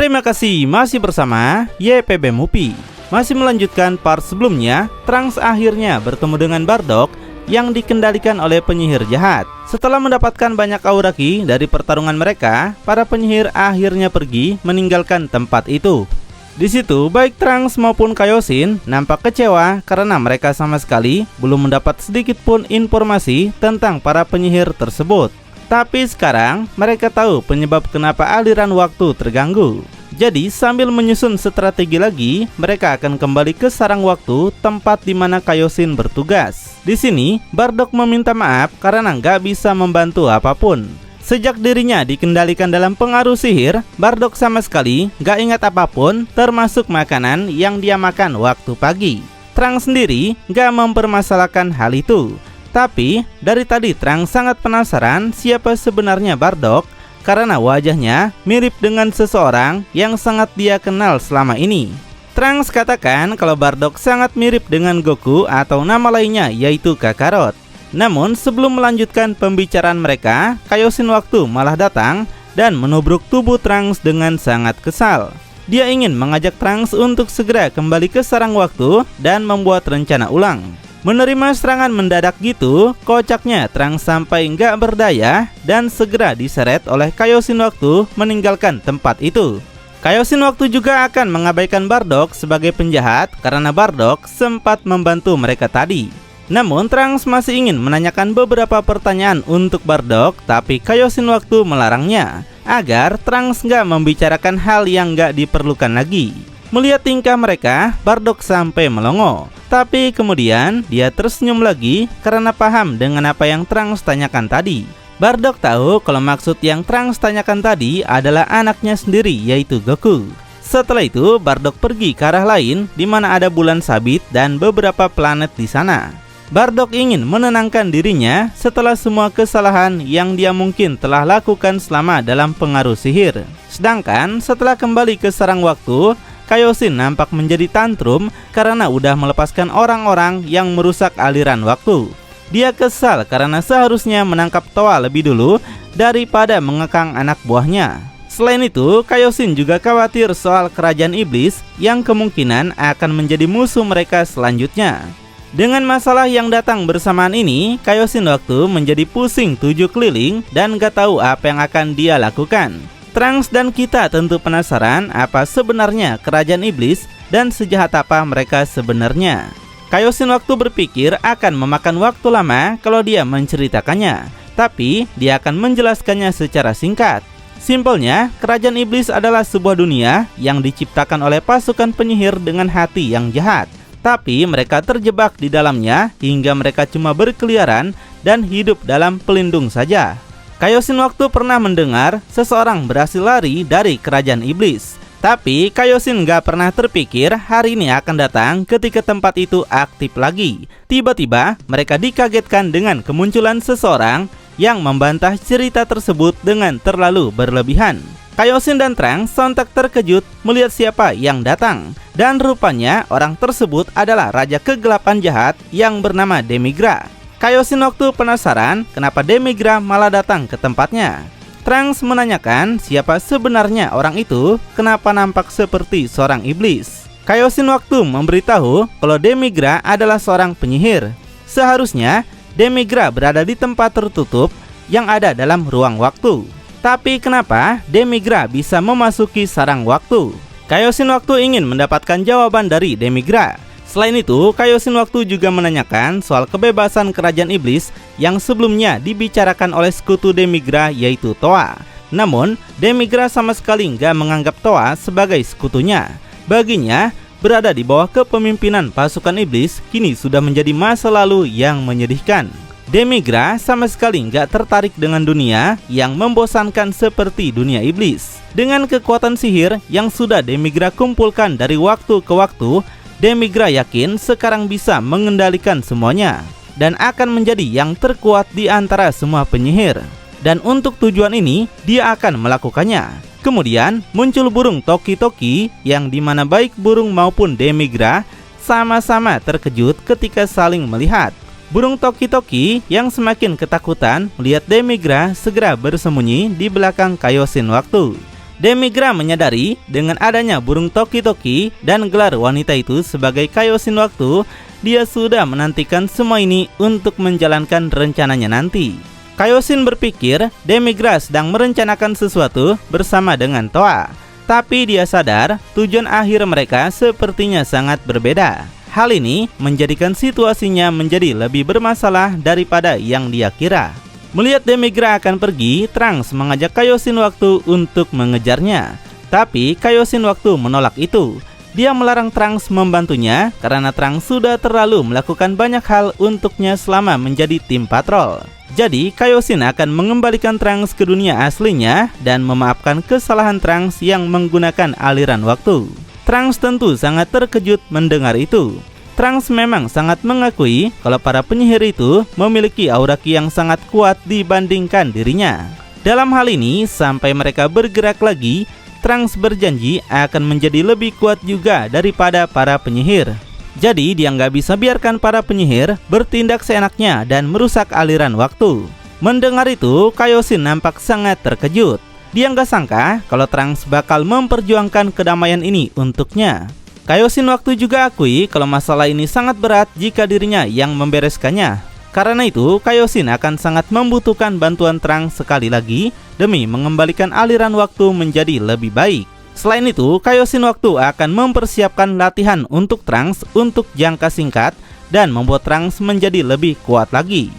Terima kasih masih bersama YPB Movie. Masih melanjutkan part sebelumnya, Trunks akhirnya bertemu dengan Bardock yang dikendalikan oleh penyihir jahat. Setelah mendapatkan banyak aura ki dari pertarungan mereka, para penyihir akhirnya pergi meninggalkan tempat itu. Di situ, baik Trunks maupun Kaioshin nampak kecewa karena mereka sama sekali belum mendapat sedikit pun informasi tentang para penyihir tersebut. Tapi sekarang mereka tahu penyebab kenapa aliran waktu terganggu. Jadi sambil menyusun strategi lagi, mereka akan kembali ke sarang waktu, tempat di mana Kaioshin bertugas. Di sini, Bardock meminta maaf karena nggak bisa membantu apapun. Sejak dirinya dikendalikan dalam pengaruh sihir, Bardock sama sekali nggak ingat apapun, termasuk makanan yang dia makan waktu pagi. Trunks sendiri nggak mempermasalahkan hal itu. Tapi, dari tadi Trunks sangat penasaran siapa sebenarnya Bardock, karena wajahnya mirip dengan seseorang yang sangat dia kenal selama ini. Trunks katakan kalau Bardock sangat mirip dengan Goku atau nama lainnya yaitu Kakarot. Namun sebelum melanjutkan pembicaraan mereka, Kaioshin waktu malah datang dan menubruk tubuh Trunks dengan sangat kesal. Dia ingin mengajak Trunks untuk segera kembali ke sarang waktu dan membuat rencana ulang. Menerima serangan mendadak gitu, kocaknya Trunks sampai nggak berdaya dan segera diseret oleh Kaioshin waktu meninggalkan tempat itu. Kaioshin waktu juga akan mengabaikan Bardock sebagai penjahat karena Bardock sempat membantu mereka tadi. Namun Trunks masih ingin menanyakan beberapa pertanyaan untuk Bardock, tapi Kaioshin waktu melarangnya agar Trunks nggak membicarakan hal yang nggak diperlukan lagi. Melihat tingkah mereka, Bardock sampai melongo. Tapi kemudian dia tersenyum lagi karena paham dengan apa yang Trunks tanyakan tadi. Bardock tahu kalau maksud yang Trunks tanyakan tadi adalah anaknya sendiri yaitu Goku. Setelah itu Bardock pergi ke arah lain di mana ada bulan sabit dan beberapa planet di sana. Bardock ingin menenangkan dirinya setelah semua kesalahan yang dia mungkin telah lakukan selama dalam pengaruh sihir. Sedangkan setelah kembali ke sarang waktu, Kaioshin nampak menjadi tantrum karena udah melepaskan orang-orang yang merusak aliran waktu. Dia kesal karena seharusnya menangkap Towa lebih dulu daripada mengekang anak buahnya. Selain itu, Kaioshin juga khawatir soal kerajaan iblis yang kemungkinan akan menjadi musuh mereka selanjutnya. Dengan masalah yang datang bersamaan ini, Kaioshin waktu menjadi pusing 7 keliling dan gak tahu apa yang akan dia lakukan. Trunks dan kita tentu penasaran apa sebenarnya kerajaan iblis dan sejahat apa mereka sebenarnya. Kaioshin waktu berpikir akan memakan waktu lama kalau dia menceritakannya, tapi dia akan menjelaskannya secara singkat. Simpelnya, kerajaan iblis adalah sebuah dunia yang diciptakan oleh pasukan penyihir dengan hati yang jahat. Tapi mereka terjebak di dalamnya hingga mereka cuma berkeliaran dan hidup dalam pelindung saja. Kaioshin waktu pernah mendengar seseorang berhasil lari dari kerajaan iblis. Tapi Kaioshin gak pernah terpikir hari ini akan datang ketika tempat itu aktif lagi. Tiba-tiba mereka dikagetkan dengan kemunculan seseorang yang membantah cerita tersebut dengan terlalu berlebihan. Kaioshin dan Trunks sontak terkejut melihat siapa yang datang. Dan rupanya orang tersebut adalah Raja Kegelapan Jahat yang bernama Demigra. Kaioshin waktu penasaran kenapa Demigra malah datang ke tempatnya. Trunks menanyakan siapa sebenarnya orang itu, kenapa nampak seperti seorang iblis. Kaioshin waktu memberitahu kalau Demigra adalah seorang penyihir. Seharusnya Demigra berada di tempat tertutup yang ada dalam ruang waktu. Tapi kenapa Demigra bisa memasuki sarang waktu? Kaioshin waktu ingin mendapatkan jawaban dari Demigra. Selain itu, Kaioshin waktu juga menanyakan soal kebebasan kerajaan iblis yang sebelumnya dibicarakan oleh sekutu Demigra yaitu Towa. Namun, Demigra sama sekali nggak menganggap Towa sebagai sekutunya. Baginya, berada di bawah kepemimpinan pasukan iblis kini sudah menjadi masa lalu yang menyedihkan. Demigra sama sekali nggak tertarik dengan dunia yang membosankan seperti dunia iblis. Dengan kekuatan sihir yang sudah Demigra kumpulkan dari waktu ke waktu, Demigra yakin sekarang bisa mengendalikan semuanya dan akan menjadi yang terkuat di antara semua penyihir. Dan untuk tujuan ini, dia akan melakukannya. Kemudian muncul burung Toki-Toki yang dimana baik burung maupun Demigra sama-sama terkejut ketika saling melihat. Burung Toki-Toki yang semakin ketakutan melihat Demigra segera bersembunyi di belakang Kaioshin waktu. Demigra menyadari dengan adanya burung toki-toki dan gelar wanita itu sebagai Kaioshin waktu, dia sudah menantikan semua ini untuk menjalankan rencananya nanti. Kaioshin berpikir Demigra sedang merencanakan sesuatu bersama dengan Toa. Tapi dia sadar tujuan akhir mereka sepertinya sangat berbeda. Hal ini menjadikan situasinya menjadi lebih bermasalah daripada yang dia kira. Melihat Demigra akan pergi, Trunks mengajak Kaioshin waktu untuk mengejarnya. Tapi Kaioshin waktu menolak itu. Dia melarang Trunks membantunya karena Trunks sudah terlalu melakukan banyak hal untuknya selama menjadi tim patrol. Jadi Kaioshin akan mengembalikan Trunks ke dunia aslinya dan memaafkan kesalahan Trunks yang menggunakan aliran waktu. Trunks tentu sangat terkejut mendengar itu. Trunks memang sangat mengakui kalau para penyihir itu memiliki aura ki yang sangat kuat dibandingkan dirinya. Dalam hal ini, sampai mereka bergerak lagi, Trunks berjanji akan menjadi lebih kuat juga daripada para penyihir. Jadi dia nggak bisa biarkan para penyihir bertindak seenaknya dan merusak aliran waktu. Mendengar itu, Kaioshin nampak sangat terkejut. Dia nggak sangka kalau Trunks bakal memperjuangkan kedamaian ini untuknya. Kaioshin waktu juga akui kalau masalah ini sangat berat jika dirinya yang membereskannya. Karena itu, Kaioshin akan sangat membutuhkan bantuan Trunks sekali lagi demi mengembalikan aliran waktu menjadi lebih baik. Selain itu, Kaioshin waktu akan mempersiapkan latihan untuk Trunks untuk jangka singkat dan membuat Trunks menjadi lebih kuat lagi.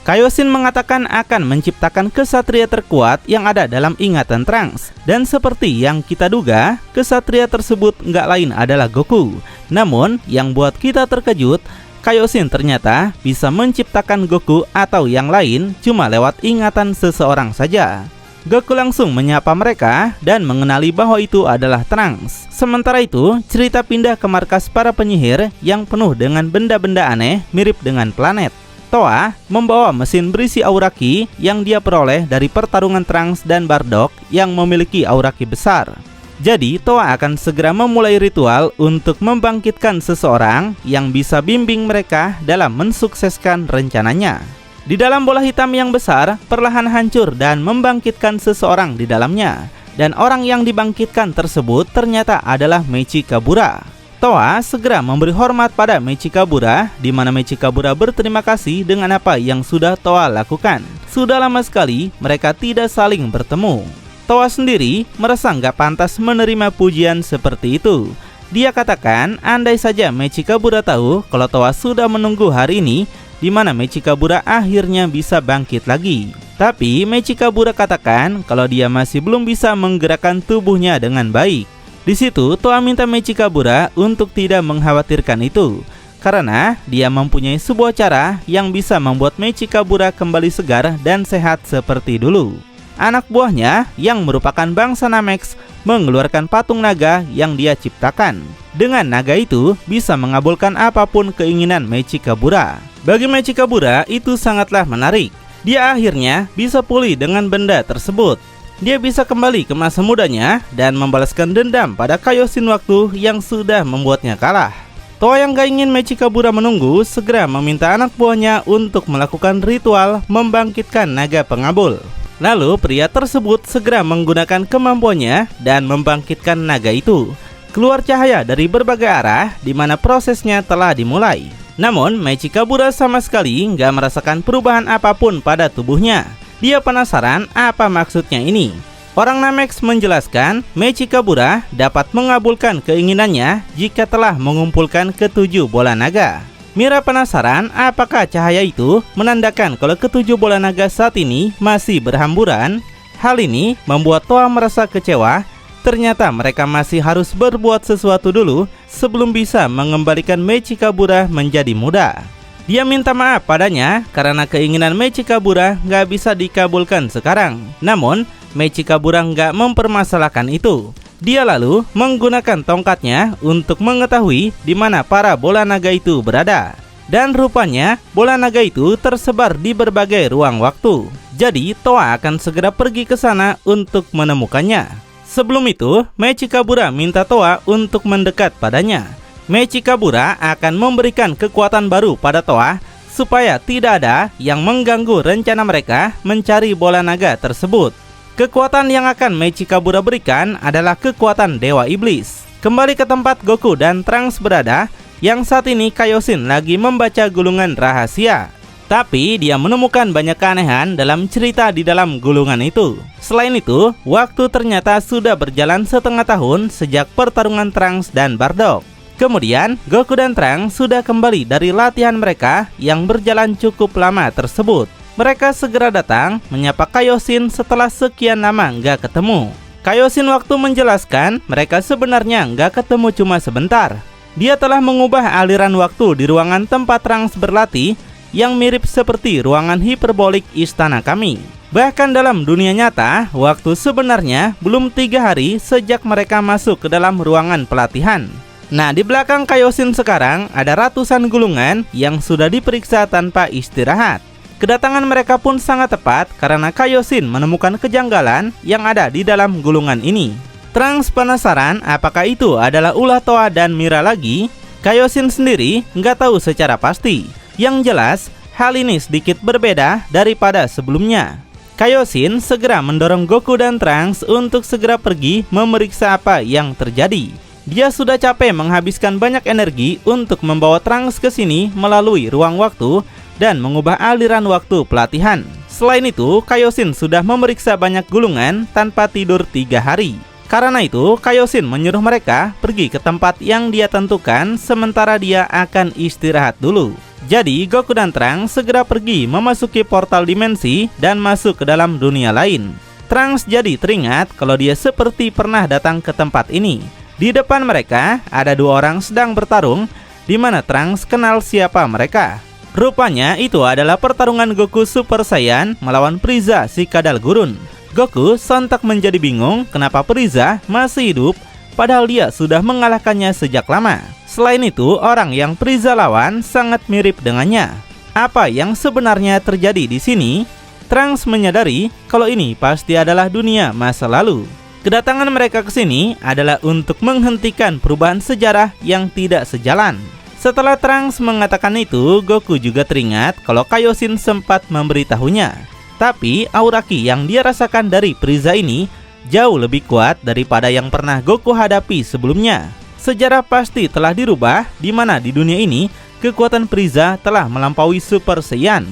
Kaioshin mengatakan akan menciptakan kesatria terkuat yang ada dalam ingatan Trunks. Dan seperti yang kita duga, kesatria tersebut nggak lain adalah Goku. Namun, yang buat kita terkejut, Kaioshin ternyata bisa menciptakan Goku atau yang lain cuma lewat ingatan seseorang saja. Goku langsung menyapa mereka dan mengenali bahwa itu adalah Trunks. Sementara itu, cerita pindah ke markas para penyihir yang penuh dengan benda-benda aneh mirip dengan planet. Toa membawa mesin berisi aura ki yang dia peroleh dari pertarungan Trunks dan Bardock yang memiliki aura ki besar. Jadi Toa akan segera memulai ritual untuk membangkitkan seseorang yang bisa bimbing mereka dalam mensukseskan rencananya. Di dalam bola hitam yang besar perlahan hancur dan membangkitkan seseorang di dalamnya. Dan orang yang dibangkitkan tersebut ternyata adalah Mechikabura. Toa segera memberi hormat pada Mechikabura, di mana Mechikabura berterima kasih dengan apa yang sudah Toa lakukan. Sudah lama sekali mereka tidak saling bertemu. Toa sendiri merasa nggak pantas menerima pujian seperti itu. Dia katakan andai saja Mechikabura tahu kalau Toa sudah menunggu hari ini, di mana Mechikabura akhirnya bisa bangkit lagi. Tapi Mechikabura katakan kalau dia masih belum bisa menggerakkan tubuhnya dengan baik. Di situ Toa minta Mechikabura untuk tidak mengkhawatirkan itu, karena dia mempunyai sebuah cara yang bisa membuat Mechikabura kembali segar dan sehat seperti dulu. Anak buahnya yang merupakan bangsa Namex mengeluarkan patung naga yang dia ciptakan. Dengan naga itu bisa mengabulkan apapun keinginan Mechikabura. Bagi Mechikabura itu sangatlah menarik. Dia akhirnya bisa pulih dengan benda tersebut. Dia bisa kembali ke masa mudanya dan membalaskan dendam pada Kaioshin waktu yang sudah membuatnya kalah. Toa yang gak ingin Mechikabura menunggu segera meminta anak buahnya untuk melakukan ritual membangkitkan naga pengabul. Lalu pria tersebut segera menggunakan kemampuannya dan membangkitkan naga itu. Keluar cahaya dari berbagai arah di mana prosesnya telah dimulai. Namun Mechikabura sama sekali nggak merasakan perubahan apapun pada tubuhnya. Dia penasaran apa maksudnya ini. Orang Namex menjelaskan Mechikabura dapat mengabulkan keinginannya jika telah mengumpulkan ketujuh bola naga. Mira penasaran apakah cahaya itu menandakan kalau ketujuh bola naga saat ini masih berhamburan. Hal ini membuat Toa merasa kecewa. Ternyata mereka masih harus berbuat sesuatu dulu sebelum bisa mengembalikan Mechikabura menjadi muda. Dia minta maaf padanya karena keinginan Mechikabura nggak bisa dikabulkan sekarang. Namun Mechikabura nggak mempermasalahkan itu. Dia lalu menggunakan tongkatnya untuk mengetahui di mana para bola naga itu berada. Dan rupanya bola naga itu tersebar di berbagai ruang waktu. Jadi Toa akan segera pergi ke sana untuk menemukannya. Sebelum itu, Mechikabura minta Toa untuk mendekat padanya. Mechikabura akan memberikan kekuatan baru pada Toa supaya tidak ada yang mengganggu rencana mereka mencari bola naga tersebut. Kekuatan yang akan Mechikabura berikan adalah kekuatan Dewa Iblis. Kembali ke tempat Goku dan Trunks berada, yang saat ini Kaioshin lagi membaca gulungan rahasia. Tapi dia menemukan banyak keanehan dalam cerita di dalam gulungan itu. Selain itu, waktu ternyata sudah berjalan setengah tahun sejak pertarungan Trunks dan Bardock. Kemudian, Goku dan Trunks sudah kembali dari latihan mereka yang berjalan cukup lama tersebut. Mereka segera datang menyapa Kaioshin setelah sekian lama nggak ketemu. Kaioshin waktu menjelaskan mereka sebenarnya nggak ketemu cuma sebentar. Dia telah mengubah aliran waktu di ruangan tempat Trunks berlatih yang mirip seperti ruangan hiperbolik istana kami. Bahkan dalam dunia nyata, waktu sebenarnya belum 3 hari sejak mereka masuk ke dalam ruangan pelatihan. Nah, di belakang Kaioshin sekarang ada ratusan gulungan yang sudah diperiksa tanpa istirahat. Kedatangan mereka pun sangat tepat karena Kaioshin menemukan kejanggalan yang ada di dalam gulungan ini. Trunks penasaran apakah itu adalah ulah Toa dan Mira lagi. Kaioshin sendiri nggak tahu secara pasti. Yang jelas, hal ini sedikit berbeda daripada sebelumnya. Kaioshin segera mendorong Goku dan Trunks untuk segera pergi memeriksa apa yang terjadi. Dia sudah capek menghabiskan banyak energi untuk membawa Trunks ke sini melalui ruang waktu dan mengubah aliran waktu pelatihan. Selain itu, Kaioshin sudah memeriksa banyak gulungan tanpa tidur 3 hari. Karena itu, Kaioshin menyuruh mereka pergi ke tempat yang dia tentukan sementara dia akan istirahat dulu. Jadi, Goku dan Trunks segera pergi memasuki portal dimensi dan masuk ke dalam dunia lain. Trunks jadi teringat kalau dia seperti pernah datang ke tempat ini. Di depan mereka ada 2 orang sedang bertarung, di mana Trunks kenal siapa mereka. Rupanya itu adalah pertarungan Goku Super Saiyan melawan Frieza si Kadal Gurun. Goku sontak menjadi bingung kenapa Frieza masih hidup padahal dia sudah mengalahkannya sejak lama. Selain itu, orang yang Frieza lawan sangat mirip dengannya. Apa yang sebenarnya terjadi di sini? Trunks menyadari kalau ini pasti adalah dunia masa lalu. Kedatangan mereka ke sini adalah untuk menghentikan perubahan sejarah yang tidak sejalan. Setelah Trunks mengatakan itu, Goku juga teringat kalau Kaioshin sempat memberitahunya. Tapi aura ki yang dia rasakan dari Frieza ini jauh lebih kuat daripada yang pernah Goku hadapi sebelumnya. Sejarah pasti telah dirubah, di mana di dunia ini kekuatan Frieza telah melampaui Super Saiyan.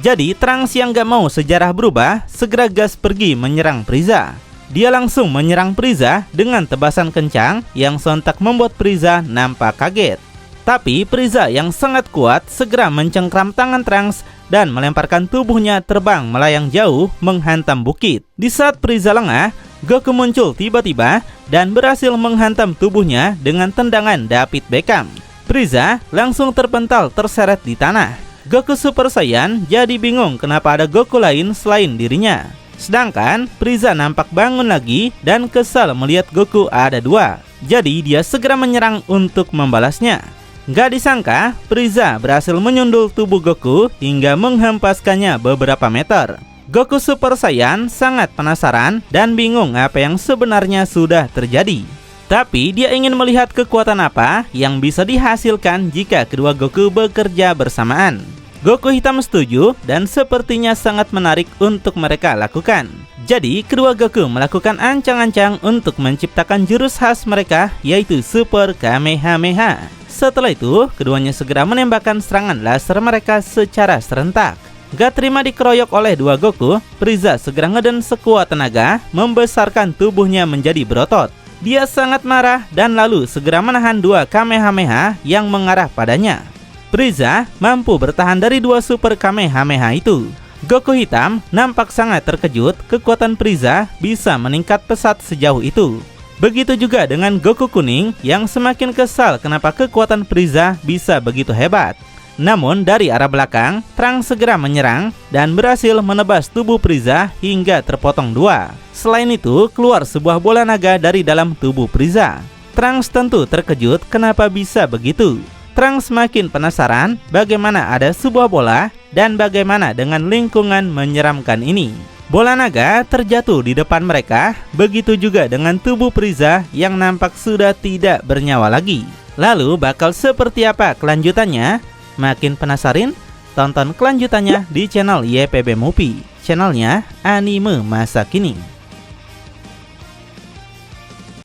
Jadi Trunks yang gak mau sejarah berubah segera gas pergi menyerang Frieza. Dia langsung menyerang Frieza dengan tebasan kencang yang sontak membuat Frieza nampak kaget. Tapi Frieza yang sangat kuat segera mencengkram tangan Trunks dan melemparkan tubuhnya terbang melayang jauh menghantam bukit. Di saat Frieza lengah, Goku muncul tiba-tiba dan berhasil menghantam tubuhnya dengan tendangan David Beckham. Frieza langsung terpental terseret di tanah. Goku Super Saiyan jadi bingung kenapa ada Goku lain selain dirinya. Sedangkan Frieza nampak bangun lagi dan kesal melihat Goku ada 2. Jadi dia segera menyerang untuk membalasnya. Gak disangka, Frieza berhasil menyundul tubuh Goku hingga menghempaskannya beberapa meter. Goku Super Saiyan sangat penasaran dan bingung apa yang sebenarnya sudah terjadi. Tapi dia ingin melihat kekuatan apa yang bisa dihasilkan jika kedua Goku bekerja bersamaan. Goku hitam setuju dan sepertinya sangat menarik untuk mereka lakukan. Jadi kedua Goku melakukan ancang-ancang untuk menciptakan jurus khas mereka, yaitu Super Kamehameha. Setelah itu, keduanya segera menembakkan serangan laser mereka secara serentak. Gak terima dikeroyok oleh 2 Goku, Frieza segera ngeden sekuat tenaga, membesarkan tubuhnya menjadi berotot. Dia sangat marah dan lalu segera menahan 2 Kamehameha yang mengarah padanya. Frieza mampu bertahan dari 2 Super Kamehameha itu. Goku hitam nampak sangat terkejut kekuatan Frieza bisa meningkat pesat sejauh itu. Begitu juga dengan Goku kuning yang semakin kesal kenapa kekuatan Frieza bisa begitu hebat. Namun dari arah belakang, Trunks segera menyerang dan berhasil menebas tubuh Frieza hingga terpotong 2. Selain itu, keluar sebuah bola naga dari dalam tubuh Frieza. Trunks tentu terkejut kenapa bisa begitu. Trunks makin penasaran bagaimana ada sebuah bola dan bagaimana dengan lingkungan menyeramkan ini. Bola naga terjatuh di depan mereka, begitu juga dengan tubuh Frieza yang nampak sudah tidak bernyawa lagi. Lalu bakal seperti apa kelanjutannya? Makin penasaran? Tonton kelanjutannya di channel YPB Movie, channelnya anime masa kini.